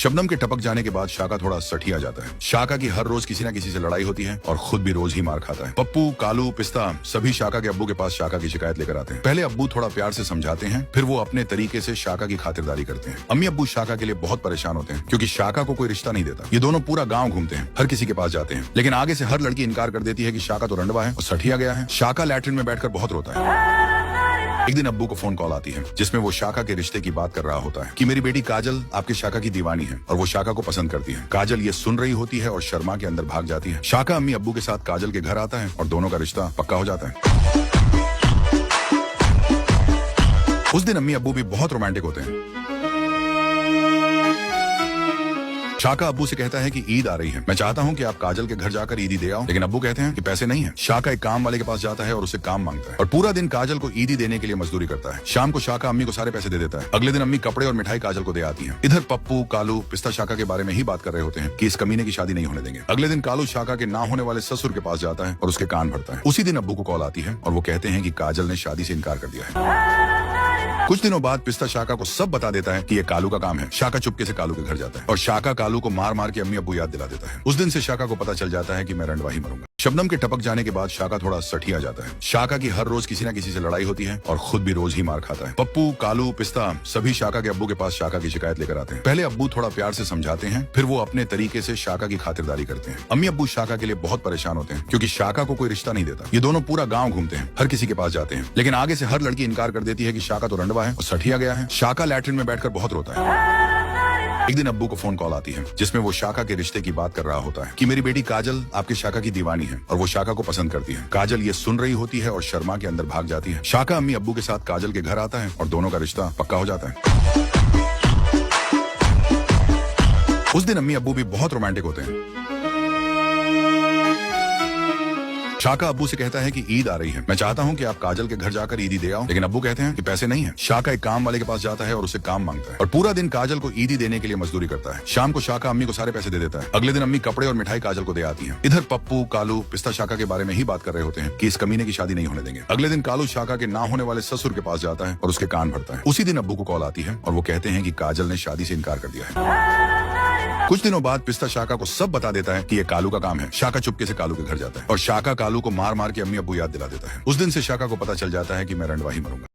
शबनम के टपक जाने के बाद शाका थोड़ा सठिया जाता है। शाका की हर रोज किसी न किसी से लड़ाई होती है और खुद भी रोज ही मार खाता है। पप्पू, कालू, पिस्ता सभी शाका के अब्बू के पास शाका की शिकायत लेकर आते हैं। पहले अब्बू थोड़ा प्यार से समझाते हैं, फिर वो अपने तरीके से शाका की खातिरदारी करते हैं। अम्मी अब्बू शाका के लिए बहुत परेशान होते हैं क्योंकि शाका को कोई रिश्ता नहीं देता। ये दोनों पूरा गाँव घूमते हैं, हर किसी के पास जाते हैं, लेकिन आगे से हर लड़की इनकार कर देती है कि शाका तो रंडवा है और सठिया गया है। शाका लैट्रिन में बैठकर बहुत रोता है। एक दिन अब्बू को फोन कॉल आती है जिसमें वो शाका के रिश्ते की बात कर रहा होता है कि मेरी बेटी काजल आपके शाका की दीवानी है और वो शाका को पसंद करती है। काजल ये सुन रही होती है और शर्मा के अंदर भाग जाती है। शाका अम्मी अब्बू के साथ काजल के घर आता है और दोनों का रिश्ता पक्का हो जाता है। उस दिन अम्मी अब्बू भी बहुत रोमांटिक होते हैं। शाका अब्बू से कहता है कि ईद आ रही है, मैं चाहता हूं कि आप काजल के घर जाकर ईदी दे आओ, लेकिन अब्बू कहते हैं कि पैसे नहीं है। शाका एक काम वाले के पास जाता है और उससे काम मांगता है और पूरा दिन काजल को ईदी देने के लिए मजदूरी करता है। शाम को शाका अम्मी को सारे पैसे दे देता है। अगले दिन अम्मी कपड़े और मिठाई काजल को दे आती है। इधर पप्पू, कालू, पिस्ता शाका के बारे में ही बात कर रहे होते हैं कि इस कमीने की शादी नहीं होने देंगे। अगले दिन कालू शाका के ना होने वाले ससुर के पास जाता है और उसके कान भरता है। उसी दिन अब्बू को कॉल आती है और वो कहते हैं कि काजल ने शादी से इनकार कर दिया है। कुछ दिनों बाद पिस्ता शाका को सब बता देता है कि ये कालू का काम है। शाका चुपके से कालू के घर जाता है और शाका कालू को मार मार के अम्मी अब्बू याद दिला देता है। उस दिन से शाका को पता चल जाता है कि मैं रंडवा ही मरूंगा। शबनम के टपक जाने के बाद शाका थोड़ा सठिया जाता है। शाका की हर रोज किसी न किसी से लड़ाई होती है और खुद भी रोज ही मार खाता है। पप्पू, कालू, पिस्ता सभी शाका के अब्बू के पास शाका की शिकायत लेकर आते हैं। पहले अब्बू थोड़ा प्यार से समझाते हैं, फिर वो अपने तरीके से शाका की खातिरदारी करते हैं। अम्मी अब्बू शाका के लिए बहुत परेशान होते हैं क्योंकि शाका को कोई रिश्ता नहीं देता। ये दोनों पूरा गाँव घूमते हैं, हर किसी के पास जाते हैं, लेकिन आगे से हर लड़की इनकार कर देती है कि शाका तो रंडवा है और सठिया गया है। शाका लैट्रिन में बैठकर बहुत रोता है। एक दिन अब्बू को फोन कॉल आती है जिसमें वो शाका के रिश्ते की बात कर रहा होता है कि मेरी बेटी काजल आपके शाका की दीवानी है और वो शाका को पसंद करती है। काजल ये सुन रही होती है और शर्मा के अंदर भाग जाती है। शाका अम्मी अब्बू के साथ काजल के घर आता है और दोनों का रिश्ता पक्का हो जाता है। उस दिन अम्मी अब्बू भी बहुत रोमांटिक होते हैं। शाका अब्बू से कहता है कि ईद आ रही है, मैं चाहता हूं कि आप काजल के घर जाकर ईदी दे आओ, लेकिन अब्बू कहते हैं कि पैसे नहीं है। शाका एक काम वाले के पास जाता है और उससे काम मांगता है और पूरा दिन काजल को ईदी देने के लिए मजदूरी करता है। शाम को शाका अम्मी को सारे पैसे दे देता है। अगले दिन अम्मी कपड़े और मिठाई काजल को दे आती है। इधर पप्पू, कालू, पिस्ता शाका के बारे में ही बात कर रहे होते हैं कि इस कमीने की शादी नहीं होने देंगे। अगले दिन कालू शाका के ना होने वाले ससुर के पास जाता है और उसके कान भरता है। उसी दिन अब्बू को कॉल आती है और वो कहते हैं कि काजल ने शादी से इनकार कर दिया है। कुछ दिनों बाद पिस्ता शाका को सब बता देता है कि ये कालू का काम है। शाका चुपके से कालू के घर जाता है और शाका कालू को मार मार के अम्मी अब्बू याद दिला देता है। उस दिन से शाका को पता चल जाता है कि मैं रंडवा ही मरूंगा।